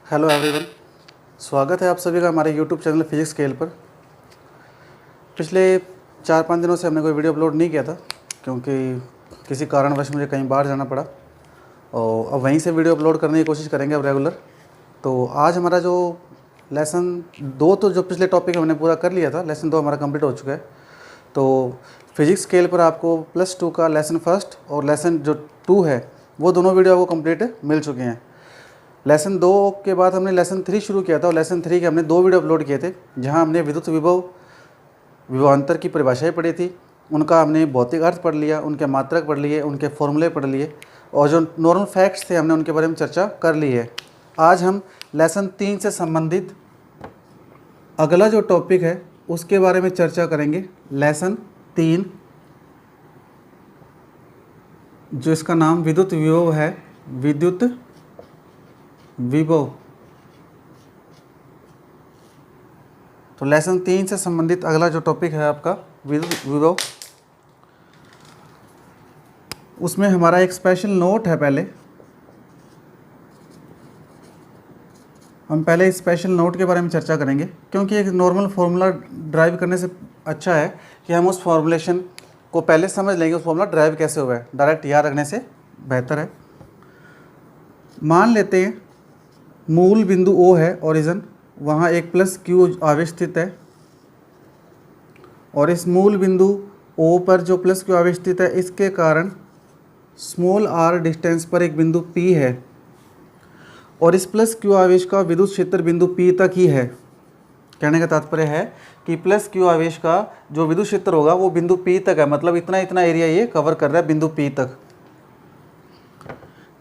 Hello everyone, स्वागत है आप सभी का हमारे यूट्यूब चैनल फिजिक्स स्केल पर। पिछले 4-5 दिनों से हमने कोई वीडियो अपलोड नहीं किया था क्योंकि किसी कारणवश मुझे कहीं बाहर जाना पड़ा और अब वहीं से वीडियो अपलोड करने की कोशिश करेंगे अब रेगुलर। तो आज हमारा जो लेसन 2 तो जो पिछले टॉपिक हमने पूरा कर लिया था, लेसन 2 हमारा कंप्लीट हो चुका है। तो फिजिक्स स्केल पर आपको +2 का लेसन फर्स्ट और लेसन जो 2 है वो दोनों वीडियो आपको कंप्लीट मिल चुके हैं। लेसन 2 के बाद हमने लेसन 3 शुरू किया था और लेसन 3 के हमने 2 वीडियो अपलोड किए थे, जहां हमने विद्युत विभव विभवांतर की परिभाषाएं पढ़ी थी, उनका हमने भौतिक अर्थ पढ़ लिया, उनके मात्रक पढ़ लिए, उनके फॉर्मूले पढ़ लिए और जो नॉर्मल फैक्ट्स थे हमने उनके बारे में चर्चा कर ली है। आज हम लेसन 3 से संबंधित अगला जो टॉपिक है उसके बारे में चर्चा करेंगे। लेसन 3 जो इसका नाम विद्युत विभव है, विद्युत विभव। तो लेसन 3 से संबंधित अगला जो टॉपिक है आपका विद्युत विभव, उसमें हमारा एक स्पेशल नोट है। हम पहले स्पेशल नोट के बारे में चर्चा करेंगे क्योंकि एक नॉर्मल फार्मूला ड्राइव करने से अच्छा है कि हम उस फॉर्मूलेशन को पहले समझ लेंगे, उस फार्मूला ड्राइव कैसे हुआ है, डायरेक्ट याद रखने से बेहतर है। मान लेते हैं मूल बिंदु O है ओरिजिन, वहाँ एक +Q आवेश स्थित है और इस मूल बिंदु O पर जो +Q आवेश स्थित है इसके कारण स्मॉल r डिस्टेंस पर एक बिंदु P है और इस +Q आवेश का विद्युत क्षेत्र बिंदु P तक ही है। कहने का तात्पर्य है कि +Q आवेश का जो विद्युत क्षेत्र होगा वो बिंदु P तक है, मतलब इतना इतना एरिया ये कवर कर रहा है बिंदु P तक।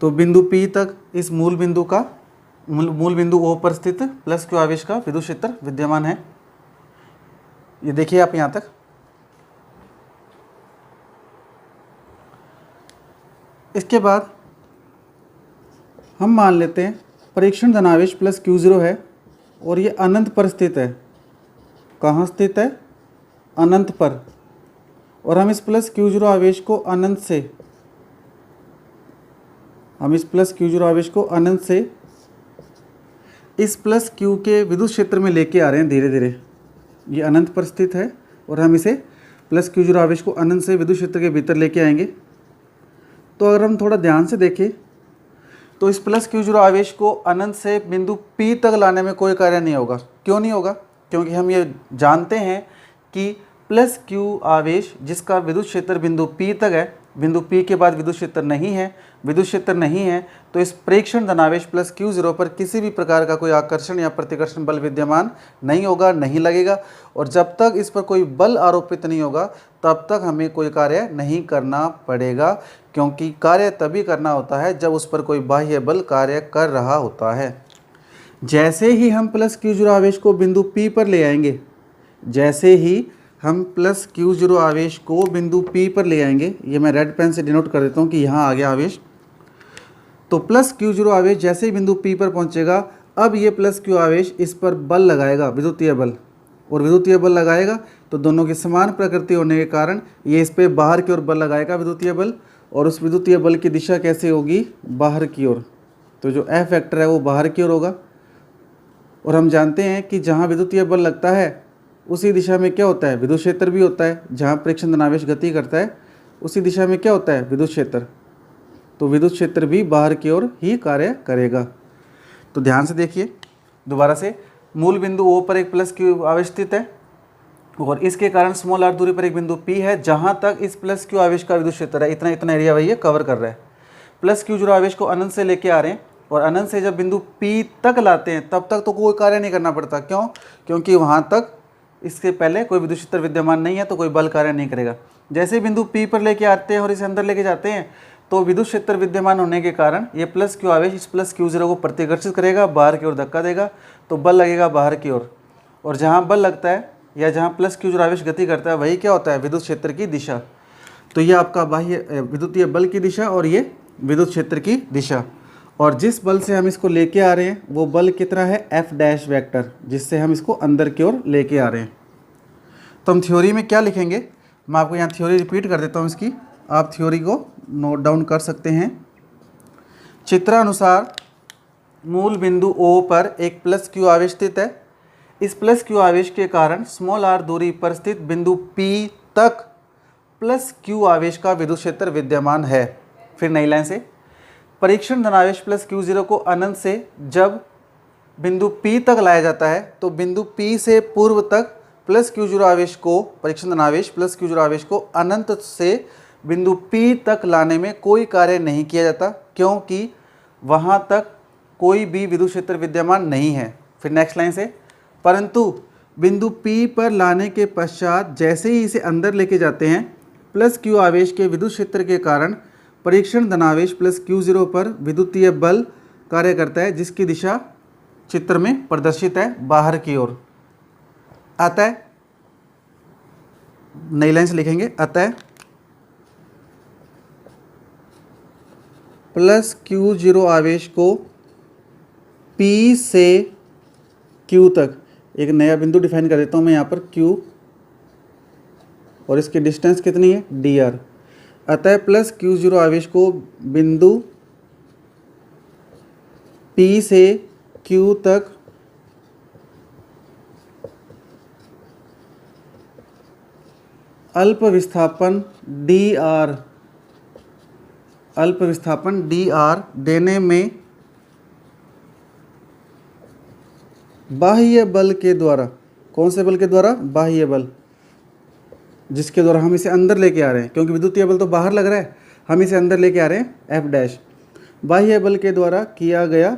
तो बिंदु P तक इस मूल बिंदु O पर स्थित +Q आवेश का विद्युत क्षेत्र विद्यमान है। ये देखिए आप यहाँ तक। इसके बाद हम मान लेते हैं परीक्षण धनावेश +Q0 है और ये अनंत पर स्थित है। कहाँ स्थित है? अनंत पर। और हम इस +Q0 आवेश को अनंत से इस +Q के विद्युत क्षेत्र में लेके आ रहे हैं धीरे धीरे। ये अनंत पर स्थित है और हम इसे +Q0 आवेश को अनंत से विद्युत क्षेत्र के भीतर लेके आएंगे। तो अगर हम थोड़ा ध्यान से देखें तो इस +Q0 आवेश को अनंत से बिंदु P तक लाने में कोई कार्य नहीं होगा। क्यों नहीं होगा? क्योंकि हम ये जानते हैं कि +Q आवेश जिसका विद्युत क्षेत्र बिंदु P तक है, बिंदु P के बाद विद्युत क्षेत्र नहीं है, तो इस प्रेक्षण धनावेश +Q0 पर किसी भी प्रकार का कोई आकर्षण या प्रतिकर्षण बल विद्यमान नहीं होगा, नहीं लगेगा। और जब तक इस पर कोई बल आरोपित नहीं होगा तब तक हमें कोई कार्य नहीं करना पड़ेगा, क्योंकि कार्य तभी करना होता है जब उस पर कोई बाह्य बल कार्य कर रहा होता है। जैसे ही हम +Q0 आवेश को बिंदु P पर ले आएंगे, ये मैं रेड पेन से डिनोट कर देता हूँ कि यहाँ आ गया आवेश। तो +Q0 आवेश जैसे ही बिंदु P पर पहुँचेगा, अब ये +Q आवेश इस पर बल लगाएगा, विद्युतीय बल, और विद्युतीय बल लगाएगा तो दोनों की समान प्रकृति होने के कारण ये इस पर बाहर की ओर बल लगाएगा विद्युतीय बल, और उस विद्युतीय बल की दिशा कैसे होगी? बाहर की ओर। तो जो F वेक्टर है वो बाहर की ओर होगा। और हम जानते हैं कि जहाँ विद्युतीय बल लगता है उसी दिशा में क्या होता है? विद्युत क्षेत्र भी होता है। जहाँ प्रेक्षण धनावेश गति करता है उसी दिशा में क्या होता है? विद्युत क्षेत्र। तो विद्युत क्षेत्र भी बाहर की ओर ही कार्य करेगा। तो ध्यान से देखिए दोबारा से, मूल बिंदु O पर एक +Q आवेश स्थित है और इसके कारण स्मॉल r दूरी पर एक बिंदु P है, जहाँ तक इस +Q आवेश का विद्युत क्षेत्र है इतना इतना एरिया वही कवर कर रहा है। +Q0 आवेश को अनंत से लेके आ रहे हैं और अनंत से जब बिंदु P तक लाते हैं तब तक तो कोई कार्य नहीं करना पड़ता। क्यों? क्योंकि वहाँ तक इसके पहले कोई विद्युत क्षेत्र विद्यमान नहीं है, तो कोई बल कार्य नहीं करेगा। जैसे ही बिंदु P पर लेके आते हैं और इसे अंदर लेके जाते हैं तो विद्युत क्षेत्र विद्यमान होने के कारण ये +Q आवेश इस +Q0 को प्रतिकर्षित करेगा, बाहर की ओर धक्का देगा, तो बल लगेगा बाहर की ओर। और जहाँ बल लगता है या जहाँ +Q0 आवेश गति करता है वही क्या होता है? विद्युत क्षेत्र की दिशा। तो ये आपका बाह्य विद्युतीय बल की दिशा और ये विद्युत क्षेत्र की दिशा। और जिस बल से हम इसको लेके आ रहे हैं वो बल कितना है? F' वेक्टर, जिससे हम इसको अंदर की ओर लेके आ रहे हैं। तो हम थ्योरी में क्या लिखेंगे? मैं आपको यहाँ थ्योरी रिपीट कर देता हूँ इसकी, आप थ्योरी को नोट डाउन कर सकते हैं। चित्रानुसार मूल बिंदु O पर एक प्लस Q आवेश स्थित है। इस प्लस Q आवेश के कारण स्मॉल r दूरी पर स्थित बिंदु P तक प्लस Q आवेश का विद्युत क्षेत्र विद्यमान है। फिर नई लाइन से, परीक्षण धनावेश प्लस Q0 को अनंत से जब बिंदु P तक लाया जाता है तो बिंदु P से पूर्व तक प्लस Q0 आवेश को, परीक्षण धनावेश प्लस Q0 आवेश को अनंत से बिंदु P तक लाने में कोई कार्य नहीं किया जाता, क्योंकि वहाँ तक कोई भी विद्युत क्षेत्र विद्यमान नहीं है। फिर नेक्स्ट लाइन से, परंतु बिंदु P पर लाने के पश्चात जैसे ही इसे अंदर लेके जाते हैं प्लस Q आवेश के विद्युत क्षेत्र के कारण परीक्षण धनावेश प्लस Q0 पर विद्युतीय बल कार्य करता है, जिसकी दिशा चित्र में प्रदर्शित है बाहर की ओर। अतः नई लाइन से लिखेंगे, अतः प्लस Q0 आवेश को P से Q तक, एक नया बिंदु डिफाइन कर देता हूँ मैं यहाँ पर Q, और इसकी डिस्टेंस कितनी है dr। अतः प्लस Q0 आवेश को बिंदु P से Q तक अल्प विस्थापन dr देने में बाह्य बल के द्वारा, कौन से बल के द्वारा, बाह्य बल, जिसके द्वारा हम इसे अंदर लेके आ रहे हैं, क्योंकि विद्युतीय बल तो बाहर लग रहा है, हम इसे अंदर लेके आ रहे हैं F डैश, बाह्य बल के द्वारा किया गया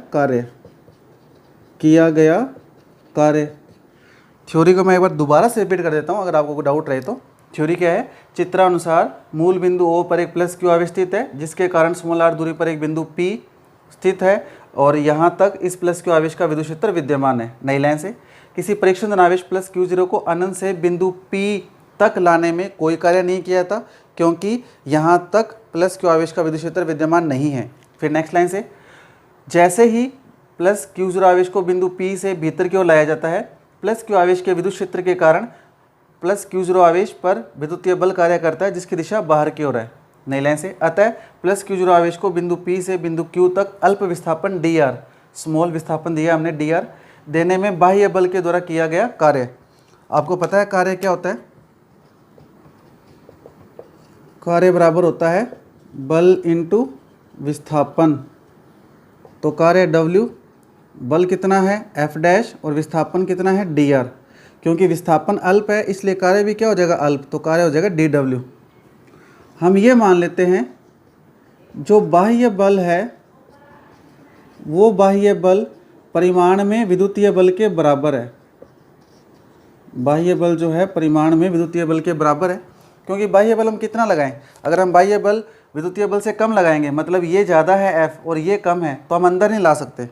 कार्य। थ्योरी को मैं एक बार दोबारा से रिपीट कर देता हूँ अगर आपको कोई डाउट रहे तो। थ्योरी क्या है, चित्रानुसार मूल बिंदु O पर एक प्लस Q आवेश स्थित है, जिसके कारण स्मॉल r दूरी पर एक बिंदु P स्थित है और यहाँ तक इस प्लस Q आवेश का विद्युत क्षेत्र विद्यमान है। नई लाइन से, किसी परीक्षण धनावेश प्लस Q0 को अनंत से बिंदु P तक लाने में कोई कार्य नहीं किया था, क्योंकि यहाँ तक प्लस Q आवेश का विद्युत क्षेत्र विद्यमान नहीं है। फिर नेक्स्ट लाइन से, जैसे ही प्लस Q0 आवेश को बिंदु P से भीतर की ओर लाया जाता है, प्लस Q आवेश के विद्युत क्षेत्र के कारण प्लस Q0 आवेश पर विद्युतीय बल कार्य करता है, जिसकी दिशा बाहर की ओर है। नई लाइन से, अतः प्लस Q0 आवेश को बिंदु P से बिंदु Q तक अल्प विस्थापन dr, स्मॉल विस्थापन दिया हमने dr, देने में बाह्य बल के द्वारा किया गया कार्य। आपको पता है कार्य क्या होता है, कार्य बराबर होता है बल इंटू विस्थापन। तो कार्य W, बल कितना है F डैश और विस्थापन कितना है dr, क्योंकि विस्थापन अल्प है इसलिए कार्य भी क्या हो जाएगा अल्प, तो कार्य हो जाएगा dW। हम ये मान लेते हैं जो बाह्य बल है वो बाह्य बल परिमाण में विद्युतीय बल के बराबर है, बाह्य बल जो है परिमाण में विद्युतीय बल के बराबर है, क्योंकि बाह्य बल हम कितना लगाएं, अगर हम बाह्य बल विद्युतीय बल से कम लगाएंगे, मतलब ये ज़्यादा है F और ये कम है, तो हम अंदर नहीं ला सकते।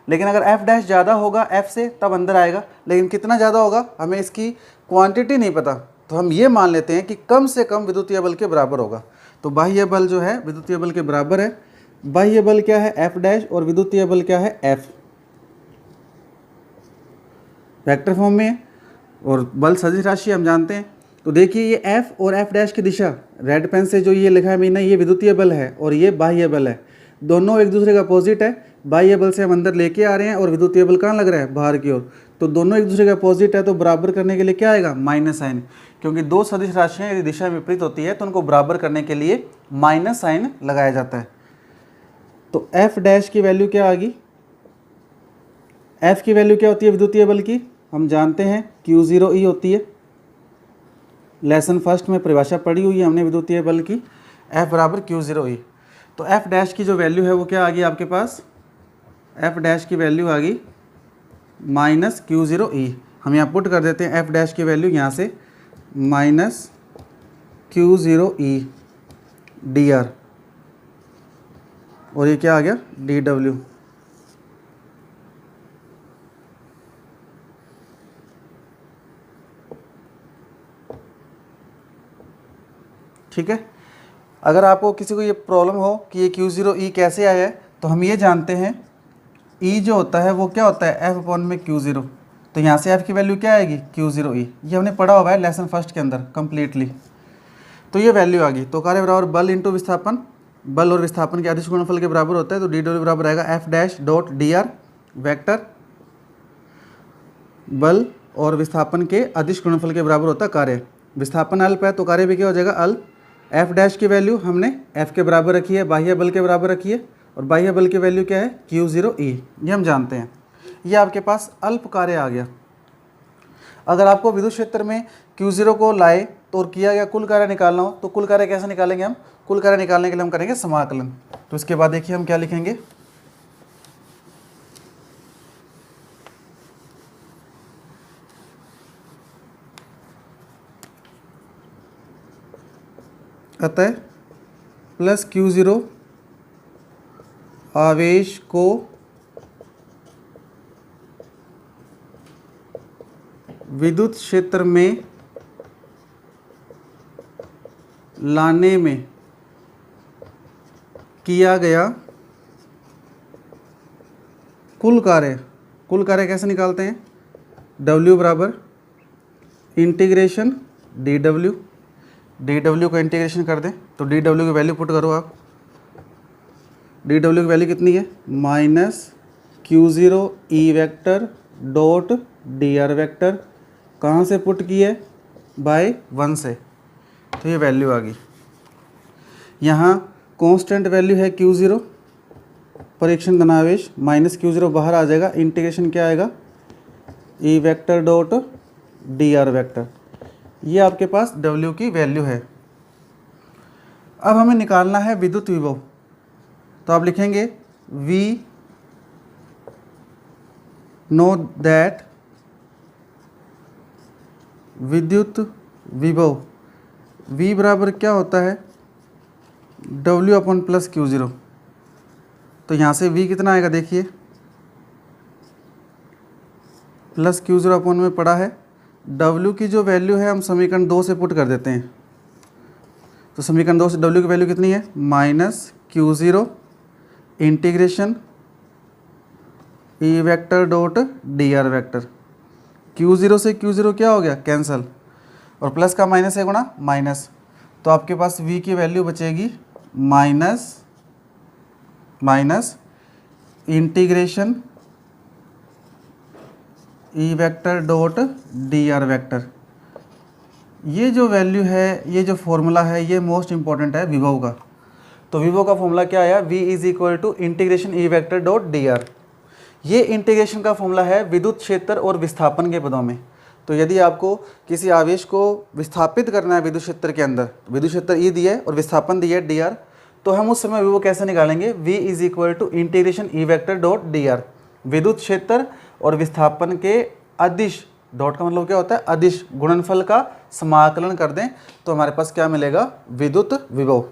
लेकिन अगर F डैश ज़्यादा होगा F से तब अंदर आएगा, लेकिन कितना ज़्यादा होगा हमें इसकी क्वांटिटी नहीं पता, तो हम ये मान लेते हैं कि कम से कम विद्युतीय बल के बराबर होगा। तो बाह्य बल जो है विद्युतीय बल के बराबर है। बाह्य बल क्या है F डैश और विद्युतीय बल क्या है F, वेक्टर फॉर्म में है और बल सदिश राशि हम जानते हैं। तो देखिए ये F और F डैश की दिशा, रेड पेन से जो ये लिखा है मैंने, ये विद्युतीय बल है और ये बाह्य बल है, दोनों एक दूसरे का अपोजिट है। बाह्य बल से हम अंदर लेके आ रहे हैं और विद्युतीय बल कहाँ लग रहा है बाहर की ओर, तो दोनों एक दूसरे का अपोजिट है, तो बराबर करने के लिए क्या आएगा माइनस साइन, क्योंकि दो सदिश राशियाँ यदि दिशा विपरीत होती है तो उनको बराबर करने के लिए माइनस साइन लगाया जाता है। तो F डैश की वैल्यू क्या आ गई, F की वैल्यू क्या होती है विद्युतीय बल की, हम जानते हैं Q0E होती है, लेसन फर्स्ट में परिभाषा पढ़ी हुई है हमने विद्युतीय बल की, F बराबर Q0E। तो F डैश की जो वैल्यू है वो क्या आ गई आपके पास, F डैश की वैल्यू आ गई माइनस Q0E। हम यहाँ पुट कर देते हैं F डैश की वैल्यू यहाँ से माइनस Q0E dr, और ये क्या आ गया dW। ठीक है, अगर आपको किसी को ये प्रॉब्लम हो कि ये Q0E कैसे आया है, तो हम ये जानते हैं E जो होता है वो क्या होता है F अपॉन में Q0, तो यहाँ से F की वैल्यू क्या आएगी Q0E, ये हमने पढ़ा हुआ है लेसन फर्स्ट के अंदर कम्प्लीटली। तो ये वैल्यू आ गई, तो कार्य बराबर बल इंटू विस्थापन, बल और विस्थापन के अदिश गुणनफल के बराबर होता है, तो डी डब्ल्यू बराबर आएगा F dash dot D R vector, बल और विस्थापन के अदिश गुणनफल के बराबर होता है कार्य। विस्थापन अल्प है तो कार्य भी क्या हो जाएगा अल्प। एफ डैश की वैल्यू हमने एफ के बराबर रखी है, बाह्य बल के बराबर रखी है, और बाह्य बल की वैल्यू क्या है Q0 E, ये हम जानते हैं। ये आपके पास अल्प कार्य आ गया। अगर आपको विद्युत क्षेत्र में Q0 को लाए तो और किया गया कुल कार्य निकालना हो, तो कुल कार्य कैसे निकालेंगे हम? कुल कार्य निकालने के लिए हम करेंगे समाकलन। तो इसके बाद देखिए हम क्या लिखेंगे, अतः प्लस Q0 आवेश को विद्युत क्षेत्र में लाने में किया गया कुल कार्य कैसे निकालते हैं? W बराबर इंटीग्रेशन dw को इंटीग्रेशन कर दें तो dw की वैल्यू पुट करो आप। dw की वैल्यू कितनी है? Minus Q0 E vector dot dr vector, कहाँ से पुट की है? बाय 1 से, तो ये वैल्यू आ गई। यहाँ कांस्टेंट वैल्यू है Q0 परीक्षण धनावेश, माइनस Q0 बाहर आ जाएगा, इंटीग्रेशन क्या आएगा? E vector dot dr vector, ये आपके पास W की वैल्यू है। अब हमें निकालना है विद्युत विभव, तो आप लिखेंगे V नो दैट विद्युत विभव V बराबर क्या होता है? W अपन प्लस Q0। तो यहाँ से V कितना आएगा देखिए, प्लस Q0 अपन में पड़ा है। W की जो वैल्यू है हम समीकरण 2 से पुट कर देते हैं, तो समीकरण 2 से W की वैल्यू कितनी है? Minus Q0 integration E vector dot dr vector, Q0 से Q0 क्या हो गया? कैंसल, और प्लस का माइनस है गुणा माइनस, तो आपके पास V की वैल्यू बचेगी minus integration E vector dot dr vector. ये जो वैल्यू है, ये जो फॉर्मूला है, ये मोस्ट इंपॉर्टेंट है विभव का। तो विभव का फॉर्मूला क्या आया? V is equal to integration E vector dot dr। ये इंटीग्रेशन का फॉर्मूला है विद्युत क्षेत्र और विस्थापन के पदों में। तो यदि आपको किसी आवेश को विस्थापित करना है विद्युत क्षेत्र के अंदर, विद्युत क्षेत्र E दिया है और विस्थापन दिया है dr, तो हम उस समय विभव कैसे निकालेंगे? V is equal to integration E vector dot dr। विद्युत क्षेत्र और विस्थापन के अदिश, डॉट का मतलब क्या होता है? अदिश गुणनफल का समाकलन कर दें तो हमारे पास क्या मिलेगा? विद्युत विभव।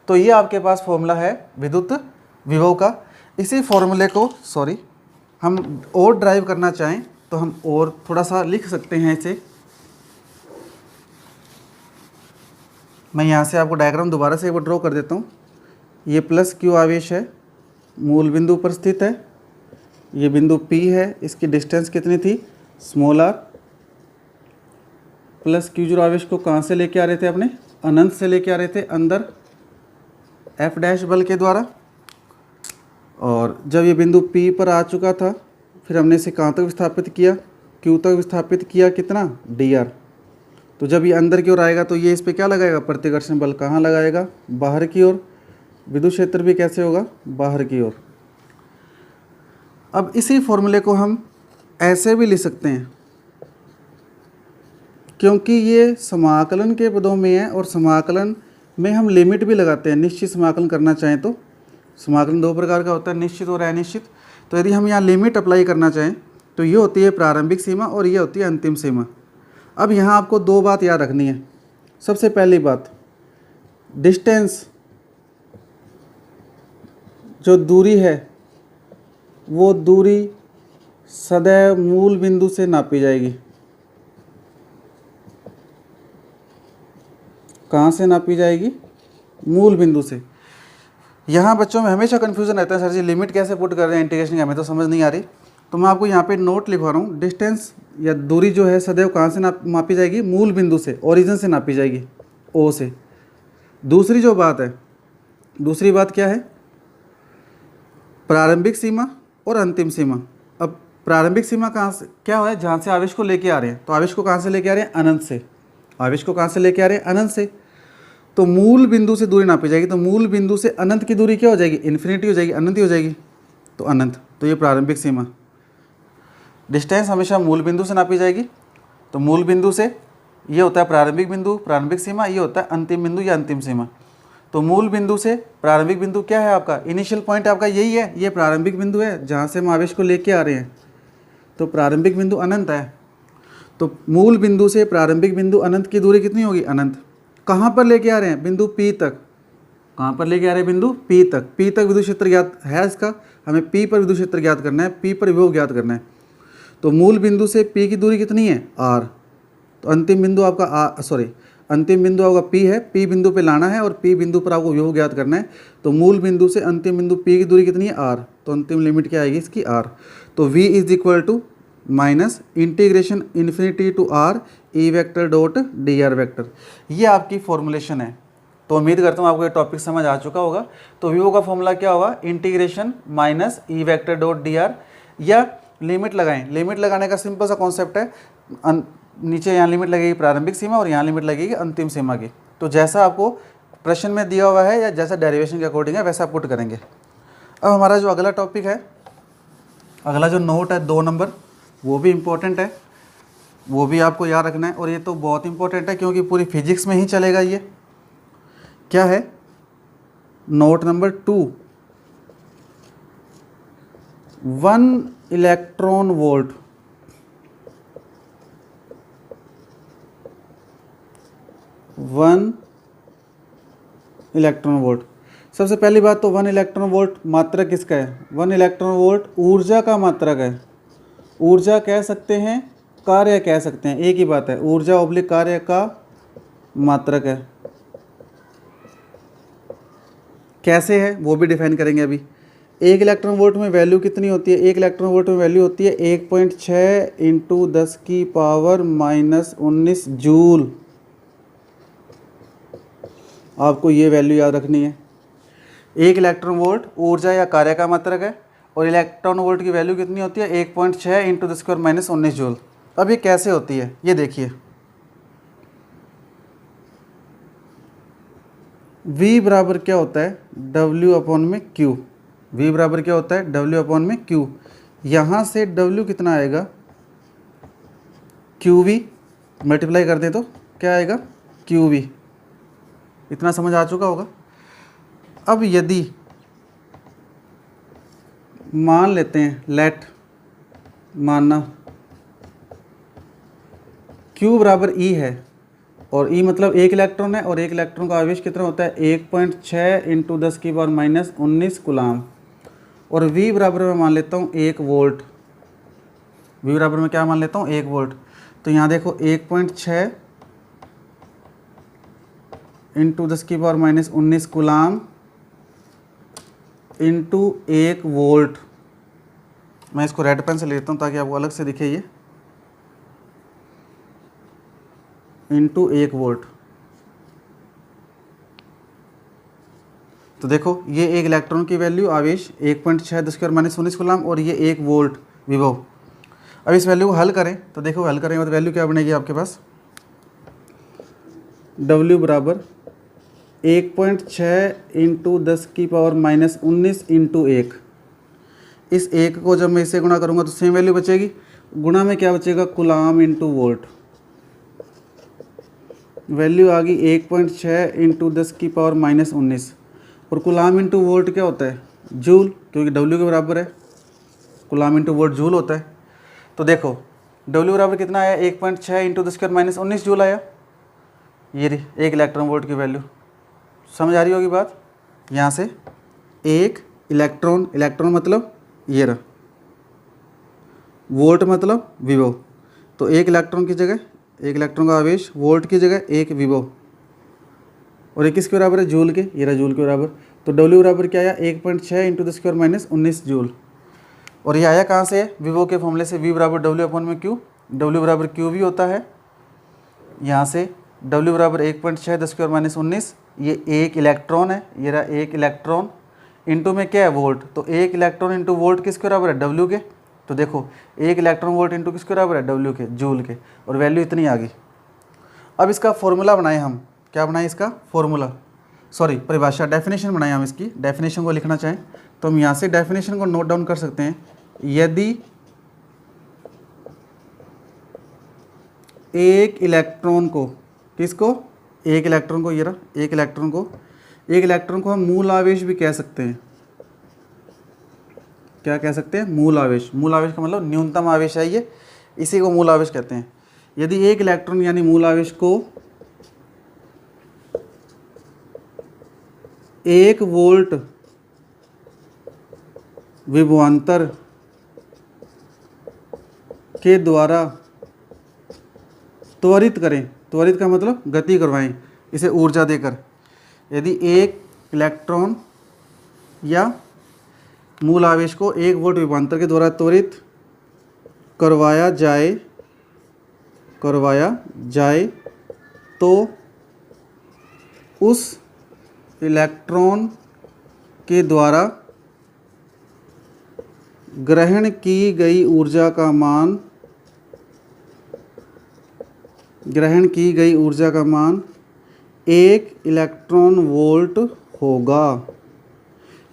तो ये आपके पास फॉर्मूला है विद्युत विभव का। इसी फॉर्मूले को हम और ड्राइव करना चाहें तो हम और थोड़ा सा लिख सकते हैं इसे। मैं यहाँ से आपको डायग्राम दोबारा से एक बार ड्रॉ कर देता हूँ। ये प्लस Q आवेश है, मूल बिंदु पर स्थित है, ये बिंदु P है, इसकी डिस्टेंस कितनी थी? Small r। प्लस Q0 आवेश को कहाँ से लेके आ रहे थे? अपने अनंत से लेके आ रहे थे अंदर F डैश बल के द्वारा, और जब ये बिंदु P पर आ चुका था फिर हमने इसे कहाँ तक विस्थापित किया? Q तक विस्थापित किया, कितना? dr। तो जब ये अंदर की ओर आएगा तो ये इस पर क्या लगाएगा? प्रतिकर्षण बल। कहाँ लगाएगा? बाहर की ओर। विद्युत क्षेत्र भी कैसे होगा? बाहर की ओर। अब इसी फॉर्मूले को हम ऐसे भी लिख सकते हैं, क्योंकि ये समाकलन के पदों में है और समाकलन में हम लिमिट भी लगाते हैं। निश्चित समाकलन करना चाहें तो समाकलन 2 प्रकार का होता है, निश्चित और अनिश्चित। तो यदि हम यहाँ लिमिट अप्लाई करना चाहें तो ये होती है प्रारंभिक सीमा और ये होती है अंतिम सीमा। अब यहाँ आपको 2 बात याद रखनी है। सबसे पहली बात, डिस्टेंस, जो दूरी है वो दूरी सदैव मूल बिंदु से नापी जाएगी। कहाँ से नापी जाएगी? मूल बिंदु से। यहाँ बच्चों में हमेशा कन्फ्यूज़न रहता है, सर जी लिमिट कैसे पुट कर रहे हैं इंटीग्रेशन की, हमें तो समझ नहीं आ रही। तो मैं आपको यहाँ पे नोट लिखवा रहा हूँ। डिस्टेंस या दूरी जो है सदैव कहाँ से मापी जाएगी? मूल बिंदु से, ओरिजिन से नापी जाएगी, ओ से। दूसरी जो बात है, दूसरी बात क्या है, प्रारंभिक सीमा और अंतिम सीमा। अब प्रारंभिक सीमा कहाँ से क्या है, जहाँ से आवेश को लेके आ रहे हैं, तो आवेश को कहाँ से लेके आ रहे हैं, अनंत से। आवेश को कहाँ से लेके आ रहे हैं, अनंत से। तो मूल बिंदु से दूरी नापी जाएगी, तो मूल बिंदु से अनंत की दूरी क्या हो जाएगी, इन्फिनिटी हो जाएगी, अनंत ही हो जाएगी, तो अनंत। तो ये प्रारंभिक सीमा। डिस्टेंस हमेशा मूल बिंदु से नापी जाएगी, तो मूल बिंदु से ये होता है प्रारंभिक बिंदु, प्रारंभिक सीमा, ये होता है अंतिम बिंदु या अंतिम सीमा। तो मूल बिंदु से प्रारंभिक बिंदु क्या है आपका, इनिशियल पॉइंट आपका यही है, ये प्रारंभिक बिंदु है जहाँ से हम आवेश को लेके आ रहे हैं, तो प्रारंभिक बिंदु अनंत है। तो मूल बिंदु से प्रारंभिक बिंदु अनंत की दूरी कितनी होगी, अनंत। कहाँ पर लेके आ रहे हैं, बिंदु P तक। कहाँ पर लेके आ रहे हैं, बिंदु P तक। P तक विद्युत क्षेत्र ज्ञात है इसका, हमें P पर विद्युत क्षेत्र ज्ञात करना है, P पर विभव ज्ञात करना है। तो मूल बिंदु से P की दूरी कितनी है, R। तो अंतिम बिंदु आपका अंतिम बिंदु आपका P है, P बिंदु पे लाना है और P बिंदु पर आपको विभव ज्ञात करना है। तो मूल बिंदु से अंतिम बिंदु P की दूरी कितनी है, R। तो अंतिम लिमिट क्या आएगी इसकी, R। तो V is equal to minus integration infinity to R E vector dot DR vector. ये आपकी फॉर्मुलेशन है। तो उम्मीद करता हूँ आपको ये टॉपिक समझ आ चुका होगा। तो विभव का फॉर्मूला क्या होगा, integration minus E vector dot DR, या लिमिट लगाएं। लिमिट लगाने का सिंपल सा कॉन्सेप्ट है, नीचे यहाँ लिमिट लगेगी प्रारंभिक सीमा और यहाँ लिमिट लगेगी अंतिम सीमा की। तो जैसा आपको प्रश्न में दिया हुआ है या जैसा डेरिवेशन के अकॉर्डिंग है वैसा पुट करेंगे। अब हमारा जो अगला टॉपिक है, अगला जो नोट है 2 नंबर, वो भी इम्पोर्टेंट है, वो भी आपको याद रखना है। और ये तो बहुत इंपॉर्टेंट है क्योंकि पूरी फिजिक्स में ही चलेगा। ये क्या है, note number 2, 1 electron volt, 1 electron volt. सबसे पहली बात तो 1 इलेक्ट्रॉन वोल्ट मात्रक किसका है, 1 इलेक्ट्रॉन वोल्ट ऊर्जा का मात्रक है। ऊर्जा कह सकते हैं, कार्य कह सकते हैं, एक ही बात है, ऊर्जा ऑब्लिक कार्य का मात्रक है। कैसे है वो भी डिफाइन करेंगे अभी। 1 इलेक्ट्रॉन वोल्ट में वैल्यू कितनी होती है, 1 इलेक्ट्रॉन वोल्ट में वैल्यू होती है 1.6 इंटू 10 की पावर -19 जूल। आपको ये वैल्यू याद रखनी है। 1 इलेक्ट्रॉन वोल्ट ऊर्जा या कार्य का मात्रक है और इलेक्ट्रॉन वोल्ट की वैल्यू कितनी होती है 1.6 इंटू 10 की पावर -19 जूल। अब ये कैसे होती है ये देखिए, V बराबर क्या होता है, W अपॉन में Q। V बराबर क्या होता है, W अपॉन में Q। यहाँ से W कितना आएगा, QV, मल्टीप्लाई कर दें तो क्या आएगा, QV। इतना समझ आ चुका होगा। अब यदि मान लेते हैं, लेट मानना Q बराबर E है और E मतलब 1 इलेक्ट्रॉन है और 1 इलेक्ट्रॉन का आवेश कितना होता है 1.6 इंटू 10 की पावर -19 कूलाम। और V बराबर मैं मान लेता हूँ 1 वोल्ट। V बराबर मैं क्या मान लेता हूँ 1 वोल्ट। तो यहाँ देखो 1.6 इंटू 10 की पावर -19 कूलाम इंटू 1 वोल्ट। मैं इसको रेड पेन से लेता हूँ ताकि आपको अलग से दिखे, ये इंटू 1 वोल्ट। तो देखो ये 1 इलेक्ट्रॉन की वैल्यू आवेश 1.6 10 की पावर -19 कूलाम और ये 1 वोल्ट विभव। अब इस वैल्यू को हल करें तो देखो हल करेंगे तो वैल्यू क्या बनेगी आपके पास, W बराबर 1.6 इंटू 10 की पावर -19 इंटू 1। इस 1 को जब मैं इससे गुणा करूँगा तो सेम वैल्यू बचेगी, गुणा में क्या बचेगा, कूलाम इंटू वोल्ट। वैल्यू आ गई 1.6 इंटू 10 की पावर -19 और कूलाम इंटू वोल्ट क्या होता है, जूल, क्योंकि W के बराबर है, कूलाम इंटू वोल्ट जूल होता है। तो देखो W बराबर कितना आया, 1.6 इंटू 10 की पावर -19 जूल आया। ये 1 इलेक्ट्रॉन वोल्ट की वैल्यू समझ आ रही होगी बात। यहाँ से 1 इलेक्ट्रॉन, इलेक्ट्रॉन मतलब ये रहा, वोल्ट मतलब विभव। तो 1 इलेक्ट्रॉन की जगह 1 इलेक्ट्रॉन का आवेश, वोल्ट की जगह 1 विभव, और ये किसके बराबर है, जूल के, ये रहा जूल के बराबर। तो W बराबर क्या आया 1.6 इंटू 10 की पावर -19 जूल। और ये आया कहाँ से, विभव के फॉर्मूले से, V बराबर W अपॉन में Q। W बराबर QV होता है। यहाँ से W बराबर 1.6 10 की पावर -19 ये एक इलेक्ट्रॉन है, ये रहा एक इलेक्ट्रॉन, इनटू में क्या है वोल्ट, तो एक इलेक्ट्रॉन इनटू वोल्ट किसके बराबर है, डब्ल्यू के। तो देखो एक इलेक्ट्रॉन वोल्ट इनटू किसके बराबर है, डब्ल्यू के, जूल के, और वैल्यू इतनी आ गई। अब इसका फॉर्मूला बनाए हम, क्या बनाए इसका फॉर्मूला, सॉरी परिभाषा, डेफिनेशन बनाए हम इसकी। डेफिनेशन को लिखना चाहें तो हम यहाँ से डेफिनेशन को नोट डाउन कर सकते हैं। यदि एक इलेक्ट्रॉन को, किसको, एक इलेक्ट्रॉन को, ये रहा एक इलेक्ट्रॉन को, एक इलेक्ट्रॉन को हम मूल आवेश भी कह सकते हैं। क्या कह सकते हैं, मूल आवेश। मूल आवेश का मतलब न्यूनतम आवेश है ये, इसी को मूल आवेश कहते हैं। यदि एक इलेक्ट्रॉन यानी मूल आवेश को 1 वोल्ट विभवांतर के द्वारा त्वरित करें, त्वरित का मतलब गति करवाएं इसे ऊर्जा देकर। यदि एक इलेक्ट्रॉन या मूल आवेश को 1 वोल्ट विभवांतर के द्वारा त्वरित करवाया जाए तो उस इलेक्ट्रॉन के द्वारा ग्रहण की गई ऊर्जा का मान 1 इलेक्ट्रॉन वोल्ट होगा।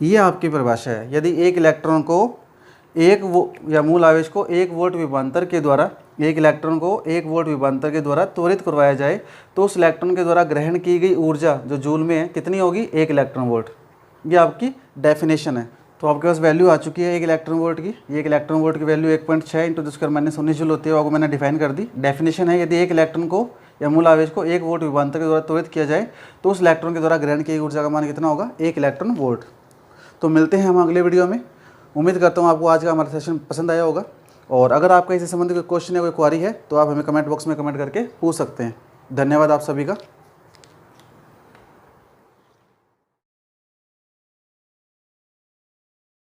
ये आपकी परिभाषा है। यदि एक इलेक्ट्रॉन को या मूल आवेश को 1 वोल्ट विभवांतर के द्वारा, एक इलेक्ट्रॉन को 1 वोल्ट विभवांतर के द्वारा त्वरित करवाया जाए तो उस इलेक्ट्रॉन के द्वारा ग्रहण की गई ऊर्जा जो जूल में है कितनी होगी, 1 इलेक्ट्रॉन वोल्ट। ये आपकी डेफिनेशन है। तो आपके पास वैल्यू आ चुकी है 1 इलेक्ट्रॉन वोल्ट की। ये 1 इलेक्ट्रॉन वोल्ट की वैल्यू 1.6 इंटू 10⁻⁹ जूल होती है, वो मैंने डिफाइन कर दी। डेफिनेशन है, यदि एक इलेक्ट्रॉन को या मूल आवेश को 1 वोल्ट विभवांतर के द्वारा त्वरित किया जाए तो उस इलेक्ट्रॉन के द्वारा ग्रहण की गई ऊर्जा का मान कितना होगा, 1 इलेक्ट्रॉन वोल्ट। तो मिलते हैं हम अगले वीडियो में। उम्मीद करता हूँ आपको आज का हमारा सेशन पसंद आया होगा, और अगर आपका इससे संबंधित कोई क्वेश्चन या कोई क्वारी है तो आप हमें कमेंट बॉक्स में कमेंट करके पूछ सकते हैं। धन्यवाद आप सभी का।